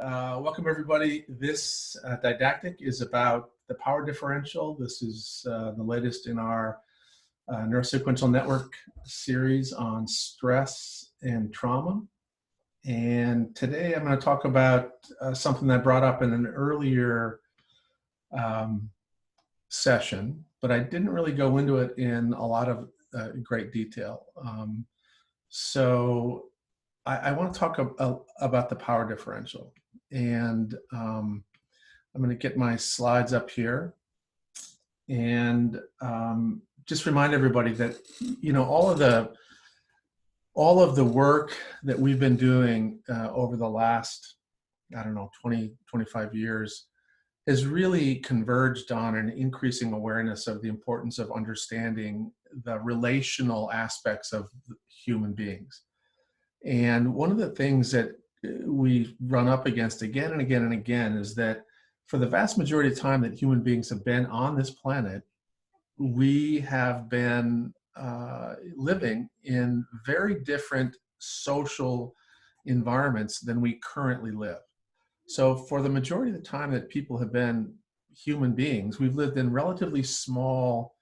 Welcome everybody. This didactic is about the power differential. This is the latest in our Neurosequential network series on stress and trauma. And today I'm going to talk about something that I brought up in an earlier session, but I didn't really go into it in a lot of great detail. So I want to talk about the power differential. And I'm going to get my slides up here and just remind everybody that, you know, all of the work that we've been doing over the last, I don't know, 20, 25 years has really converged on an increasing awareness of the importance of understanding the relational aspects of human beings. And one of the things that we run up against again and again and again is that for the vast majority of time that human beings have been on this planet, we have been living in very different social environments than we currently live. So for the majority of the time that people have been human beings, we've lived in relatively small,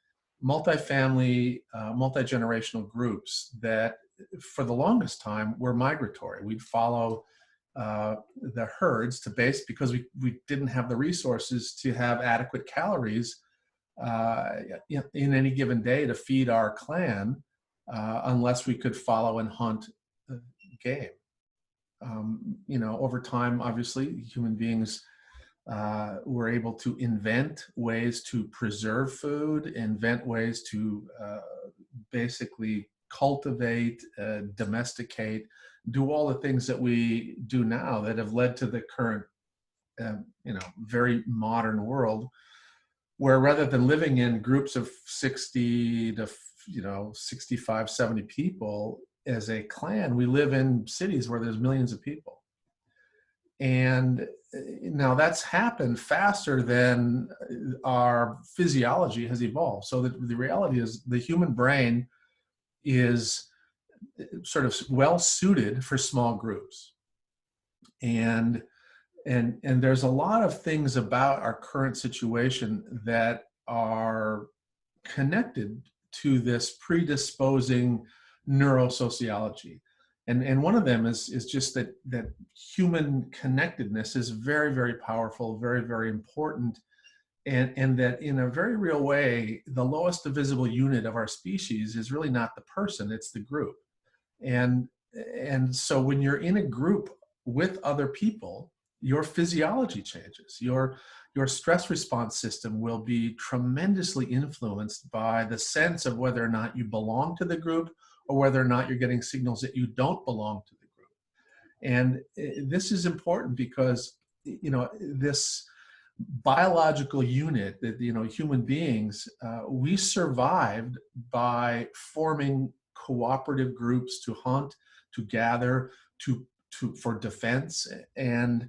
multifamily, multi-generational groups that for the longest time were migratory. We'd follow the herds to base because we didn't have the resources to have adequate calories in any given day to feed our clan unless we could follow and hunt game. You know, over time, obviously, human beings were able to invent ways to preserve food, invent ways to basically cultivate, domesticate, do all the things that we do now that have led to the current, you know, very modern world, where rather than living in groups of 60 to, you know, 65, 70 people as a clan, we live in cities where there's millions of people. And now that's happened faster than our physiology has evolved. So the reality is the human brain is sort of well suited for small groups. And there's a lot of things about our current situation that are connected to this predisposing neurosociology. And one of them is just that human connectedness is very, very powerful, very, very important. And that in a very real way, the lowest divisible unit of our species is really not the person, it's the group. And so when you're in a group with other people, your physiology changes. Your stress response system will be tremendously influenced by the sense of whether or not you belong to the group or whether or not you're getting signals that you don't belong to the group. And this is important because, you know, this biological unit that, you know, human beings, we survived by forming cooperative groups to hunt, to gather, for defense. And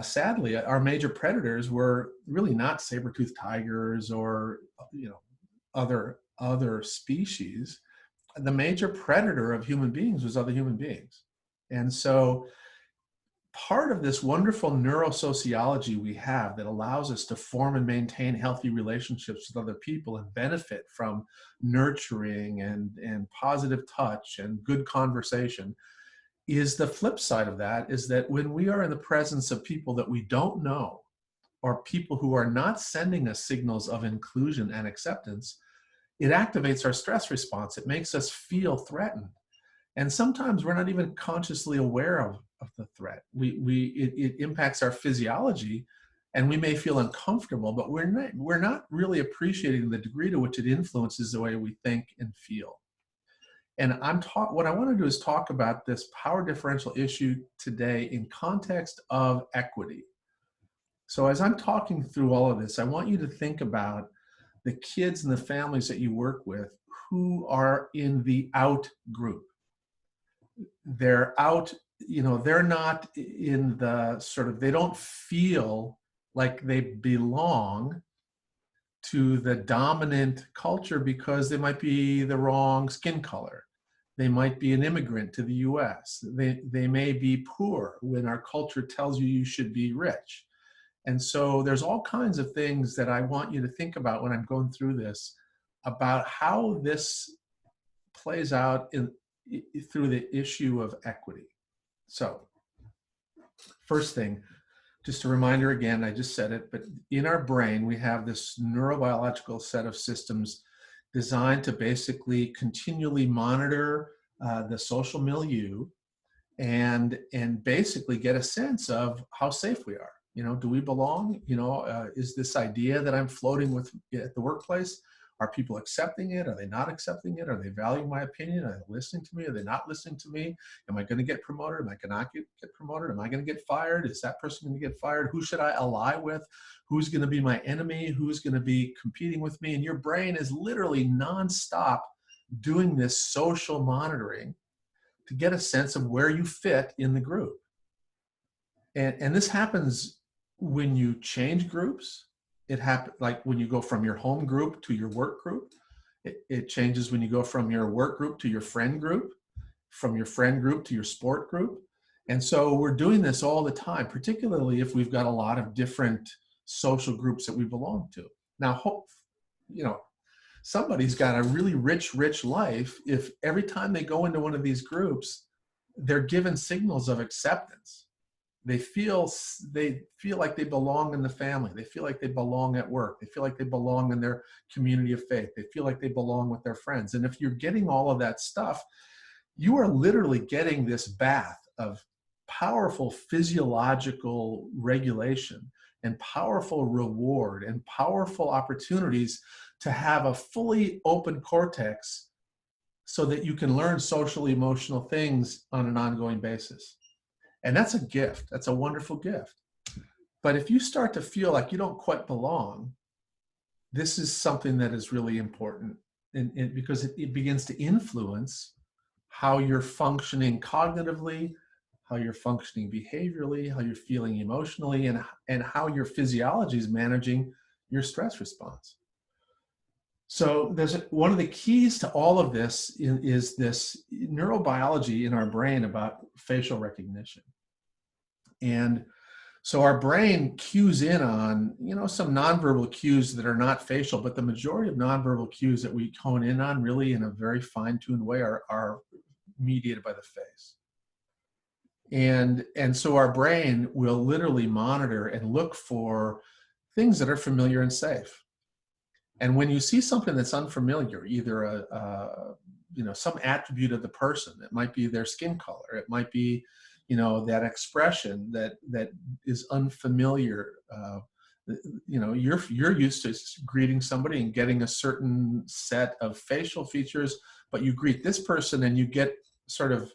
sadly, our major predators were really not saber-toothed tigers or, you know, other species. The major predator of human beings was other human beings. And so part of this wonderful neurosociology we have that allows us to form and maintain healthy relationships with other people and benefit from nurturing and positive touch and good conversation is the flip side of that, is that when we are in the presence of people that we don't know or people who are not sending us signals of inclusion and acceptance, it activates our stress response. It makes us feel threatened. And sometimes we're not even consciously aware of the threat. It impacts our physiology and we may feel uncomfortable, but we're not really appreciating the degree to which it influences the way we think and feel. And what I want to do is talk about this power differential issue today in context of equity. So as I'm talking through all of this, I want you to think about the kids and the families that you work with who are in the out group. They're out, you know, they're not in the sort of, they don't feel like they belong to the dominant culture because they might be the wrong skin color. They might be an immigrant to the US. They may be poor when our culture tells you you should be rich. And so there's all kinds of things that I want you to think about when I'm going through this, about how this plays out through the issue of equity. So first thing, just a reminder again, I just said it, but in our brain, we have this neurobiological set of systems designed to basically continually monitor the social milieu and basically get a sense of how safe we are. You know, do we belong? You know, is this idea that I'm floating with at the workplace, are people accepting it? Are they not accepting it? Are they valuing my opinion? Are they listening to me? Are they not listening to me? Am I going to get promoted? Am I going to get promoted? Am I going to get fired? Is that person going to get fired? Who should I ally with? Who's going to be my enemy? Who's going to be competing with me? And your brain is literally nonstop doing this social monitoring to get a sense of where you fit in the group. And this happens when you change groups. It happens like when you go from your home group to your work group. It changes when you go from your work group to your friend group, from your friend group to your sport group. And so we're doing this all the time, particularly if we've got a lot of different social groups that we belong to. Now, you know, somebody's got a really rich life if every time they go into one of these groups, they're given signals of acceptance. They feel like they belong in the family. They feel like they belong at work. They feel like they belong in their community of faith. They feel like they belong with their friends. And if you're getting all of that stuff, you are literally getting this bath of powerful physiological regulation and powerful reward and powerful opportunities to have a fully open cortex so that you can learn social emotional things on an ongoing basis. And that's a gift. That's a wonderful gift. But if you start to feel like you don't quite belong, this is something that is really important, and because it begins to influence how you're functioning cognitively, how you're functioning behaviorally, how you're feeling emotionally, and how your physiology is managing your stress response. So there's one of the keys to all of this is this neurobiology in our brain about facial recognition. And so our brain cues in on, you know, some nonverbal cues that are not facial, but the majority of nonverbal cues that we hone in on really in a very fine-tuned way are mediated by the face. And so our brain will literally monitor and look for things that are familiar and safe. And when you see something that's unfamiliar, either you know, some attribute of the person, it might be their skin color, it might be, you know, that expression that is unfamiliar. You know, you're used to greeting somebody and getting a certain set of facial features, but you greet this person and you get sort of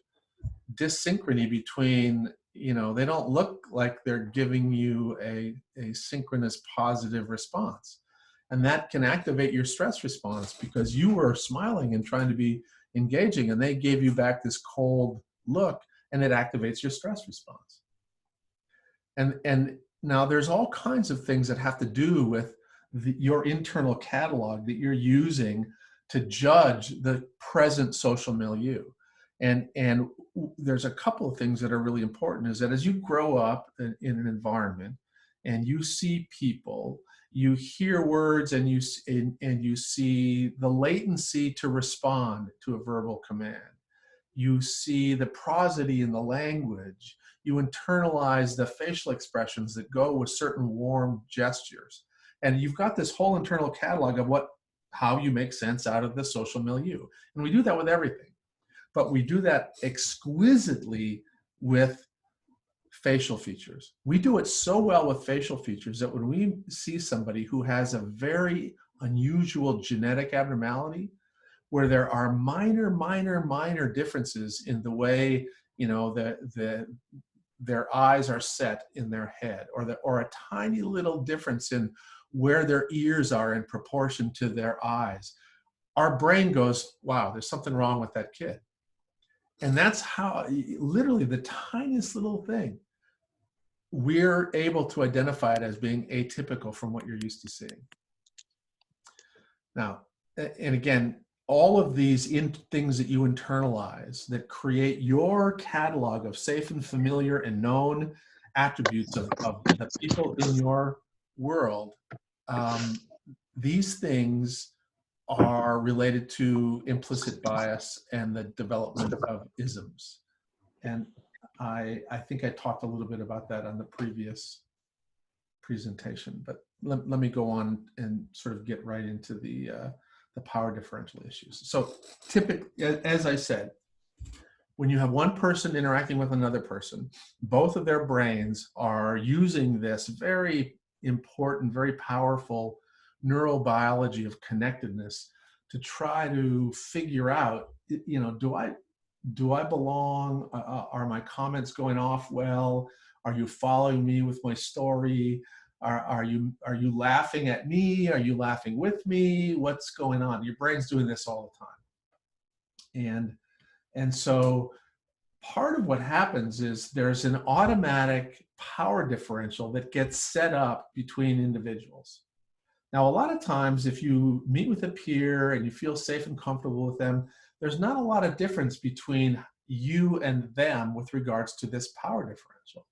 dyssynchrony between, you know, they don't look like they're giving you a synchronous positive response. And that can activate your stress response because you were smiling and trying to be engaging, and they gave you back this cold look, and it activates your stress response. And now there's all kinds of things that have to do with your internal catalog that you're using to judge the present social milieu. And there's a couple of things that are really important, is that as you grow up in an environment and you see people, you hear words, and you see the latency to respond to a verbal command. You see the prosody in the language. You internalize the facial expressions that go with certain warm gestures. And you've got this whole internal catalog of how you make sense out of the social milieu. And we do that with everything. But we do that exquisitely with facial features. We do it so well with facial features that when we see somebody who has a very unusual genetic abnormality, where there are minor differences in the way, you know, their eyes are set in their head, or a tiny little difference in where their ears are in proportion to their eyes, our brain goes, wow, there's something wrong with that kid. And that's how, literally the tiniest little thing, we're able to identify it as being atypical from what you're used to seeing. Now, and again, all of these things that you internalize that create your catalog of safe and familiar and known attributes of the people in your world, these things are related to implicit bias and the development of isms. And I think I talked a little bit about that on the previous presentation, but let me go on and sort of get right into the power differential issues. So typically, as I said, when you have one person interacting with another person, both of their brains are using this very important, very powerful neurobiology of connectedness to try to figure out, you know, do I belong? Are my comments going off well? Are you following me with my story? Are you laughing at me? Are you laughing with me? What's going on? Your brain's doing this all the time. And so part of what happens is there's an automatic power differential that gets set up between individuals. Now, a lot of times, if you meet with a peer and you feel safe and comfortable with them, there's not a lot of difference between you and them with regards to this power differential.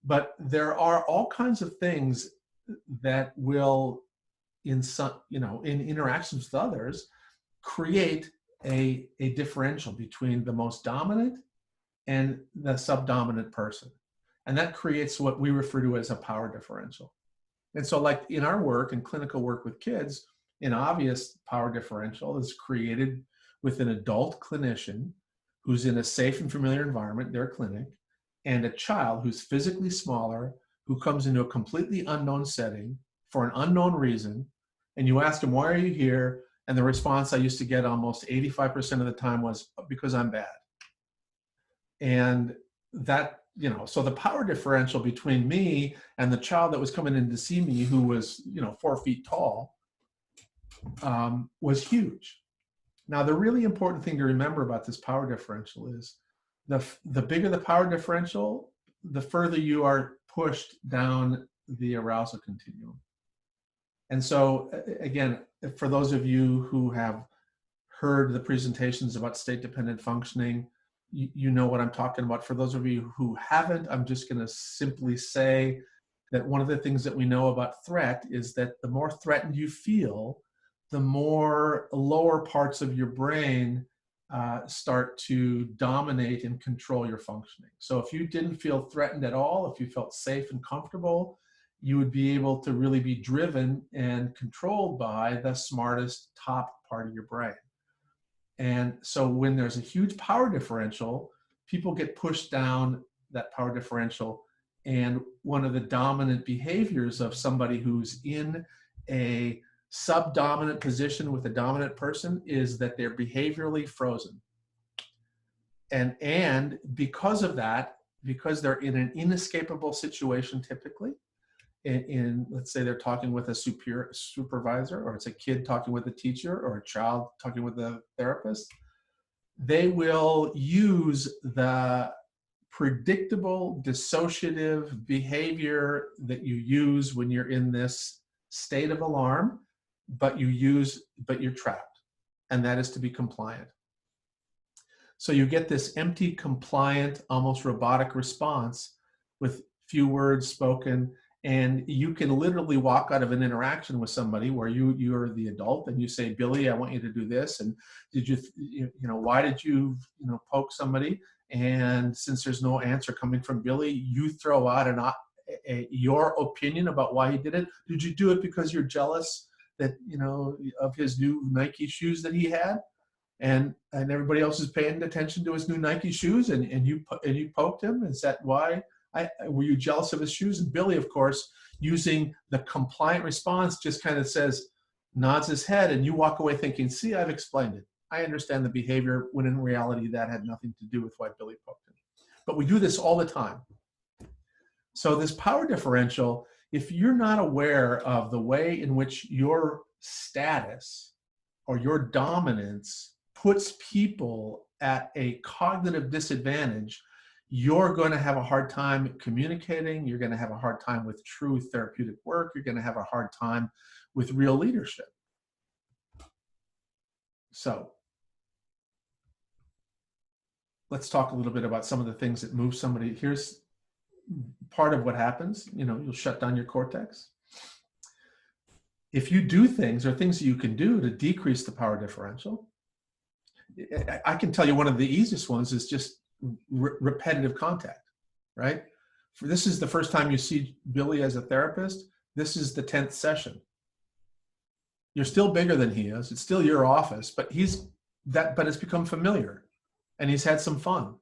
But there are all kinds of things that will, in some, you know, in interactions with others, create a differential between the most dominant and the subdominant person. And that creates what we refer to as a power differential. And so, like in our work and clinical work with kids, an obvious power differential is created with an adult clinician who's in a safe and familiar environment, their clinic, and a child who's physically smaller, who comes into a completely unknown setting for an unknown reason. And you ask them, why are you here? And the response I used to get almost 85% of the time was, because I'm bad. And that, you know, so the power differential between me and the child that was coming in to see me, who was, you know, 4 feet tall, was huge. Now, the really important thing to remember about this power differential is the bigger the power differential, the further you are pushed down the arousal continuum. And so, again, for those of you who have heard the presentations about state-dependent functioning, you know what I'm talking about. For those of you who haven't, I'm just going to simply say that one of the things that we know about threat is that the more threatened you feel, the more lower parts of your brain start to dominate and control your functioning. So if you didn't feel threatened at all, if you felt safe and comfortable, you would be able to really be driven and controlled by the smartest top part of your brain. And so when there's a huge power differential, people get pushed down that power differential. And one of the dominant behaviors of somebody who's in a subdominant position with a dominant person is that they're behaviorally frozen. And because of that, because they're in an inescapable situation typically, let's say they're talking with a supervisor, or it's a kid talking with a teacher, or a child talking with a therapist, they will use the predictable dissociative behavior that you use when you're in this state of alarm, but you're trapped, and that is to be compliant. So you get this empty, compliant, almost robotic response with few words spoken. And you can literally walk out of an interaction with somebody where you're the adult and you say, Billy, I want you to do this. And why did you poke somebody? And since there's no answer coming from Billy, you throw out your opinion about why he did it. Did you do it because you're jealous that, of his new Nike shoes that he had? And everybody else is paying attention to his new Nike shoes, and you poked him? Is that why? Were you jealous of his shoes? And Billy, of course, using the compliant response, just kind of nods his head, and you walk away thinking, see, I've explained it. I understand the behavior, when in reality that had nothing to do with why Billy poked him. But we do this all the time. So this power differential, if you're not aware of the way in which your status or your dominance puts people at a cognitive disadvantage, you're going to have a hard time communicating. You're going to have a hard time with true therapeutic work. You're going to have a hard time with real leadership. So let's talk a little bit about some of the things that move somebody. Here's part of what happens. You'll shut down your cortex. If you do things or things that you can do to decrease the power differential, I can tell you one of the easiest ones is just repetitive contact, right? This is the first time you see Billy as a therapist. This is the 10th session. You're still bigger than he is. It's still your office, but but it's become familiar, and he's had some fun,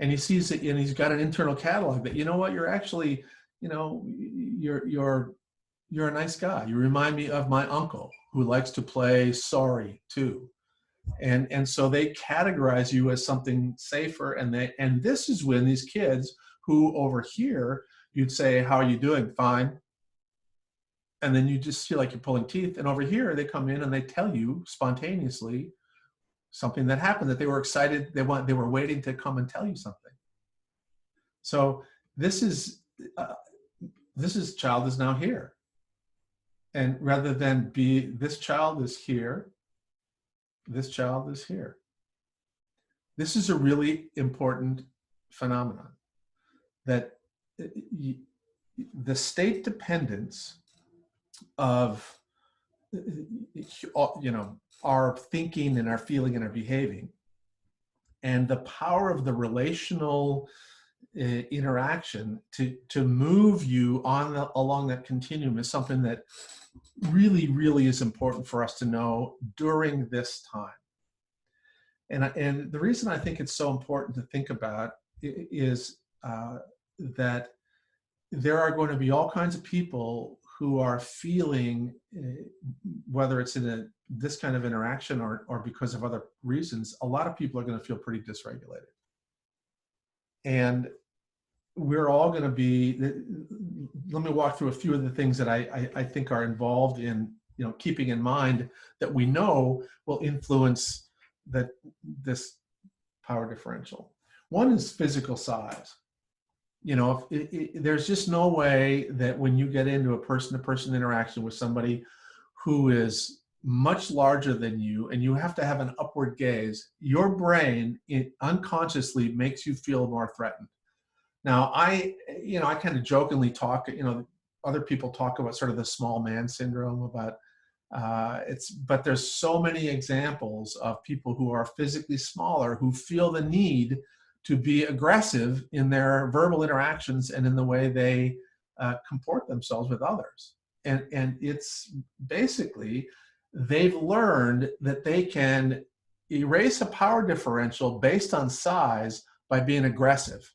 and he sees it, and he's got an internal catalog that, you're actually, you're a nice guy. You remind me of my uncle who likes to play sorry too. And so they categorize you as something safer, and this is when these kids who over here, you'd say, how are you doing? Fine. And then you just feel like you're pulling teeth. And over here, they come in and they tell you spontaneously something that happened, that they were excited. They were waiting to come and tell you something. So this child is now here. And rather than this child is here, this child is here. This is a really important phenomenon, that the state dependence of our thinking and our feeling and our behaving, and the power of the relational interaction to move you along that continuum is something that really, really is important for us to know during this time. And the reason I think it's so important to think about is that there are going to be all kinds of people who are feeling, whether it's in this kind of interaction or because of other reasons, a lot of people are going to feel pretty dysregulated. And we're all going to be, let me walk through a few of the things that I think are involved in, keeping in mind that we know will influence this power differential. One is physical size. There's just no way that when you get into a person-to-person interaction with somebody who is much larger than you, and you have to have an upward gaze, your brain unconsciously makes you feel more threatened. Now, I kind of jokingly talk, other people talk about sort of the small man syndrome, about but there's so many examples of people who are physically smaller who feel the need to be aggressive in their verbal interactions and in the way they comport themselves with others. And it's basically, they've learned that they can erase a power differential based on size by being aggressive,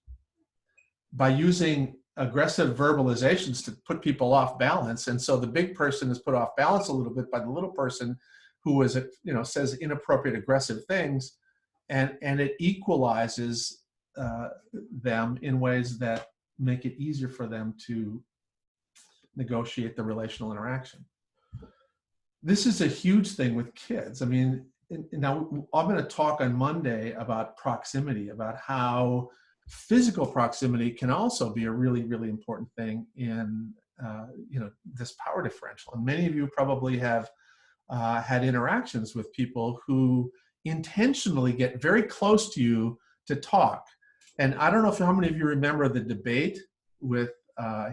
by using aggressive verbalizations to put people off balance. And so the big person is put off balance a little bit by the little person who is, says inappropriate aggressive things, and it equalizes them in ways that make it easier for them to negotiate the relational interaction. This is a huge thing with kids. I mean, now I'm going to talk on Monday about proximity, about how physical proximity can also be a really, really important thing in this power differential. And many of you probably have had interactions with people who intentionally get very close to you to talk. And I don't know how many of you remember the debate with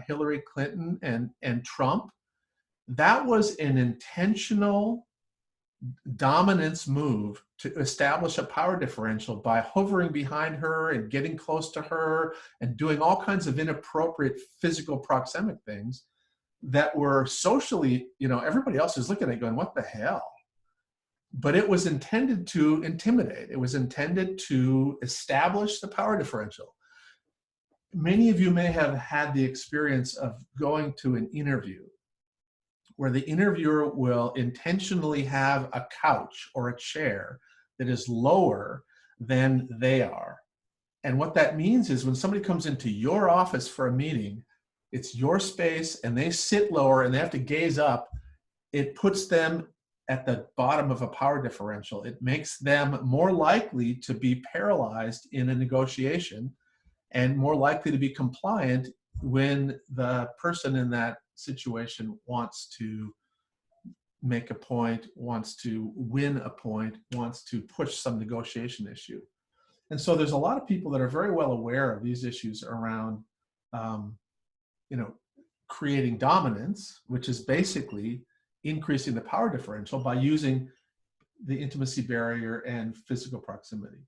Hillary Clinton and Trump. That was an intentional dominance move to establish a power differential by hovering behind her and getting close to her and doing all kinds of inappropriate physical proxemic things that were socially, everybody else is looking at it going, what the hell? But it was intended to intimidate. It was intended to establish the power differential. Many of you may have had the experience of going to an interview where the interviewer will intentionally have a couch or a chair that is lower than they are. And what that means is when somebody comes into your office for a meeting, it's your space and they sit lower and they have to gaze up. It puts them at the bottom of a power differential. It makes them more likely to be paralyzed in a negotiation and more likely to be compliant when the person in that situation wants to make a point, wants to win a point, wants to push some negotiation issue. And so there's a lot of people that are very well aware of these issues around, um, you know, creating dominance, which is basically increasing the power differential by using the intimacy barrier and physical proximity.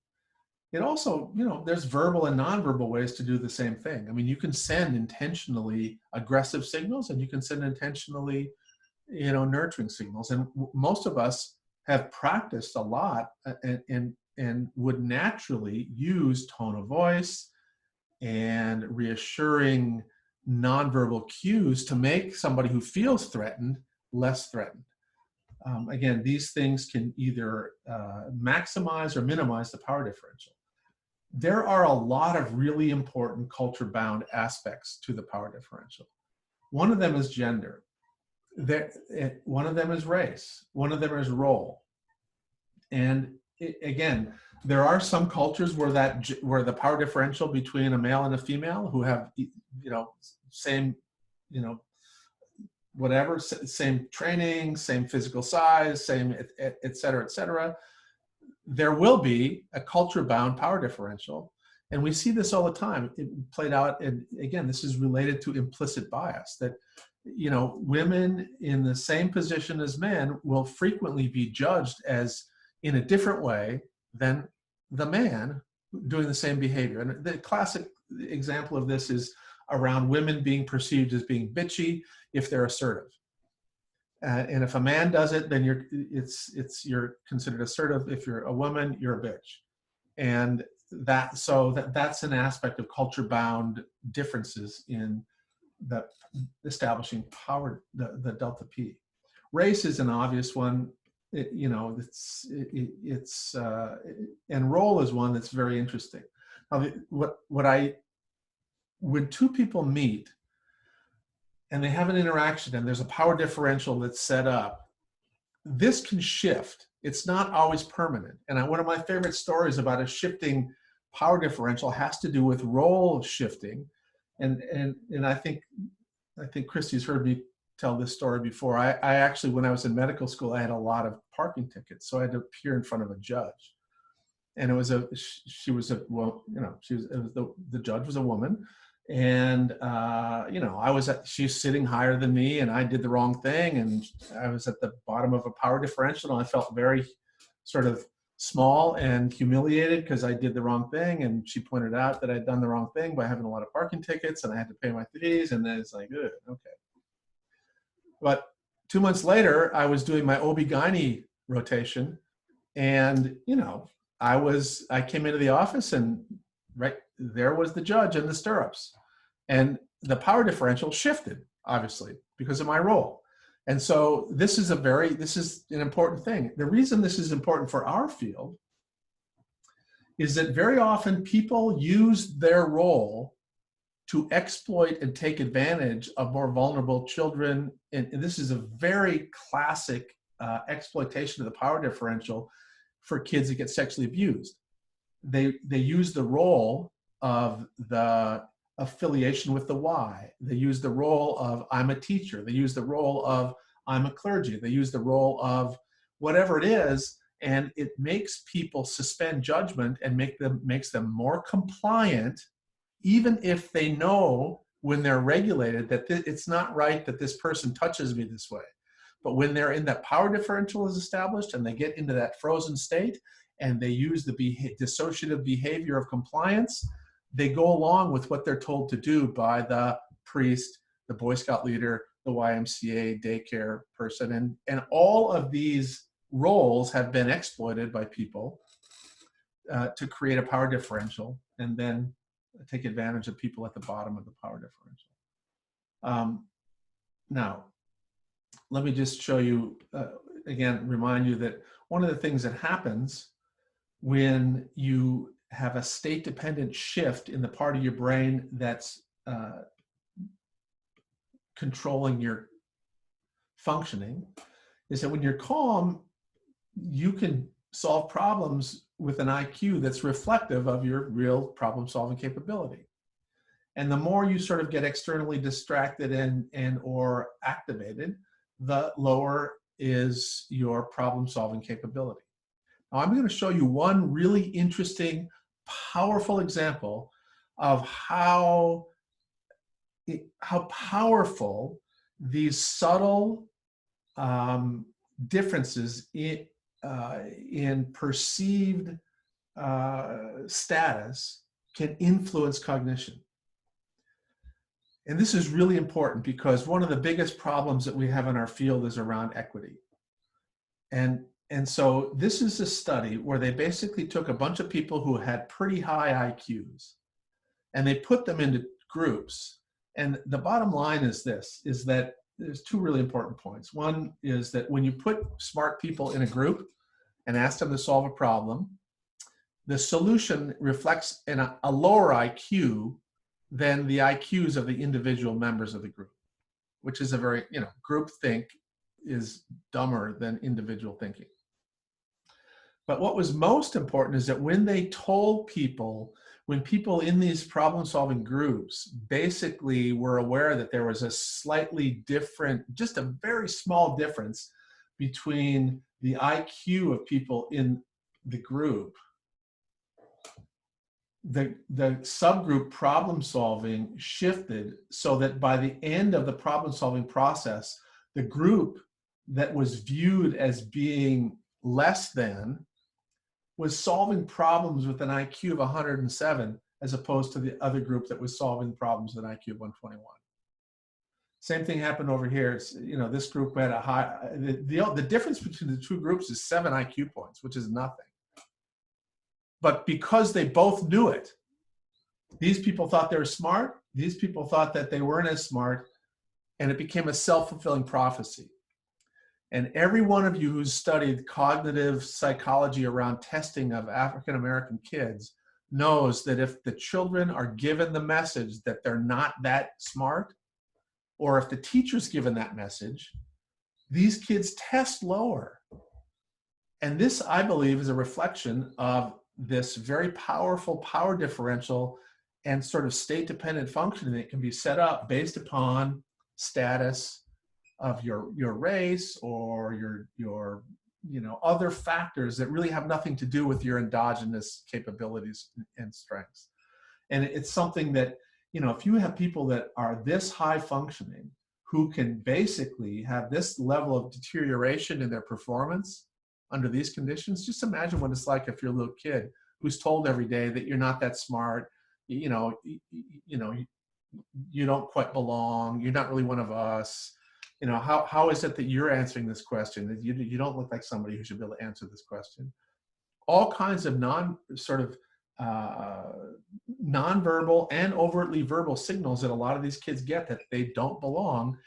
It also, there's verbal and nonverbal ways to do the same thing. I mean, you can send intentionally aggressive signals, and you can send intentionally, nurturing signals. And most of us have practiced a lot and would naturally use tone of voice and reassuring nonverbal cues to make somebody who feels threatened less threatened. Again, these things can either maximize or minimize the power differential. There are a lot of really important culture-bound aspects to the power differential. One of them is gender. One of them is race. One of them is role. And again, there are some cultures where the power differential between a male and a female who have, same, whatever, same training, same physical size, same et cetera, there will be a culture-bound power differential. And we see this all the time. It played out, and again, this is related to implicit bias, that, women in the same position as men will frequently be judged as in a different way than the man doing the same behavior. And the classic example of this is around women being perceived as being bitchy if they're assertive. And if a man does it, then you're considered assertive. If you're a woman, you're a bitch. And that's an aspect of culture-bound differences in the establishing power, the delta P. Race is an obvious one. And role is one that's very interesting. Now, when two people meet and they have an interaction and there's a power differential that's set up, this can shift. It's not always permanent. And one of my favorite stories about a shifting power differential has to do with role shifting. And I think Christy's heard me tell this story before. I actually, when I was in medical school, I had a lot of parking tickets, so I had to appear in front of a judge. And the judge was a woman. And, she's sitting higher than me, and I did the wrong thing. And I was at the bottom of a power differential, and I felt very sort of small and humiliated because I did the wrong thing. And she pointed out that I'd done the wrong thing by having a lot of parking tickets, and I had to pay my fees. And then it's like, ugh, okay. But 2 months later, I was doing my OB-GYN rotation, and, I came into the office, and right there was the judge in the stirrups. And the power differential shifted, obviously, because of my role. And so this is an important thing. The reason this is important for our field is that very often people use their role to exploit and take advantage of more vulnerable children. And this is a very classic exploitation of the power differential for kids that get sexually abused. They use the role of the affiliation with the Y. They use the role of I'm a teacher. They use the role of I'm a clergy. They use the role of whatever it is, and it makes people suspend judgment and makes them more compliant, even if they know when they're regulated that it's not right that this person touches me this way. But when they're in that power differential is established and they get into that frozen state and they use the dissociative behavior of compliance, they go along with what they're told to do by the priest, the Boy Scout leader, the YMCA daycare person. And all of these roles have been exploited by people to create a power differential and then take advantage of people at the bottom of the power differential. Now, let me just show you, again, remind you that one of the things that happens when you have a state-dependent shift in the part of your brain that's controlling your functioning is that when you're calm, you can solve problems with an IQ that's reflective of your real problem-solving capability. And the more you sort of get externally distracted and or activated, the lower is your problem-solving capability. Now, I'm going to show you one really interesting, powerful example of how powerful these subtle differences in perceived status can influence cognition. And this is really important because one of the biggest problems that we have in our field is around equity. And so this is a study where they basically took a bunch of people who had pretty high IQs and they put them into groups. And the bottom line is this, is that there's two really important points. One is that when you put smart people in a group and ask them to solve a problem, the solution reflects a lower IQ than the IQs of the individual members of the group, which is a very, group think is dumber than individual thinking. But what was most important is that when they told people, when people in these problem-solving groups basically were aware that there was a slightly different, just a very small difference between the IQ of people in the group, the subgroup problem solving shifted so that by the end of the problem solving process, the group that was viewed as being less than was solving problems with an IQ of 107 as opposed to the other group that was solving problems with an IQ of 121. Same thing happened over here. It's, this group had a high, the difference between the two groups is 7 IQ points, which is nothing. But because they both knew it, these people thought they were smart, these people thought that they weren't as smart, and it became a self-fulfilling prophecy. And every one of you who's studied cognitive psychology around testing of African-American kids knows that if the children are given the message that they're not that smart, or if the teacher's given that message, these kids test lower. And this, I believe, is a reflection of this very powerful power differential and sort of state-dependent functioning that can be set up based upon status of your race or your other factors that really have nothing to do with your endogenous capabilities and strengths. And it's something that, if you have people that are this high functioning who can basically have this level of deterioration in their performance under these conditions, just imagine what it's like if you're a little kid who's told every day that you're not that smart, you don't quite belong, you're not really one of us. How is it that you're answering this question? That you don't look like somebody who should be able to answer this question. All kinds of nonverbal and overtly verbal signals that a lot of these kids get that they don't belong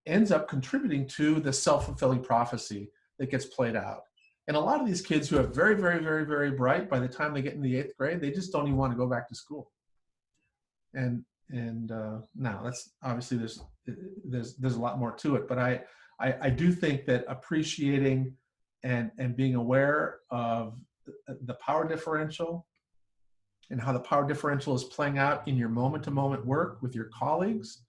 ends up contributing to the self-fulfilling prophecy that gets played out. And a lot of these kids who are very, very, very, very bright, by the time they get in the 8th grade, they just don't even want to go back to school. And now that's obviously there's a lot more to it, but I do think that appreciating and being aware of the power differential and how the power differential is playing out in your moment-to-moment work with your colleagues.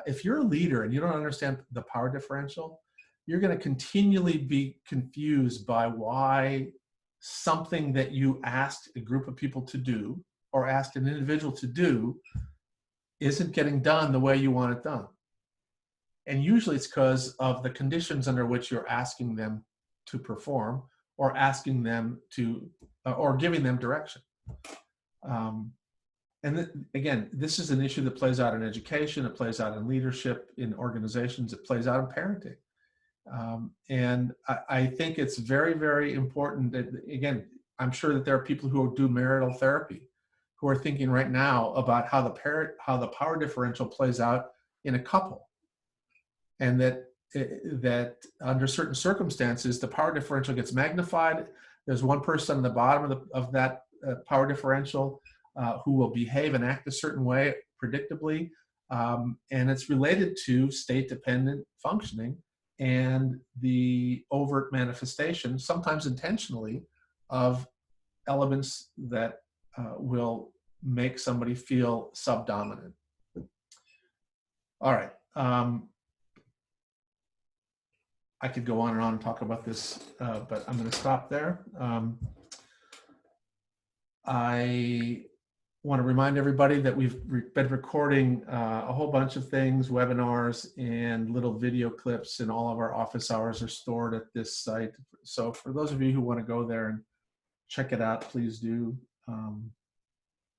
If you're a leader and you don't understand the power differential, you're going to continually be confused by why something that you asked a group of people to do or asked an individual to do isn't getting done the way you want it done. And usually it's because of the conditions under which you're asking them to perform or asking them to, or giving them direction. Again, this is an issue that plays out in education, it plays out in leadership, in organizations, it plays out in parenting. And I think it's very, very important that, again, I'm sure that there are people who do marital therapy who are thinking right now about how the power differential plays out in a couple. And that under certain circumstances, the power differential gets magnified. There's one person on the bottom of that power differential who will behave and act a certain way predictably. And it's related to state-dependent functioning and the overt manifestation, sometimes intentionally, of elements that will make somebody feel subdominant. All right. I could go on and on and talk about this, but I'm going to stop there. I want to remind everybody that we've been recording a whole bunch of things, webinars and little video clips, and all of our office hours are stored at this site. So for those of you who want to go there and check it out, please do.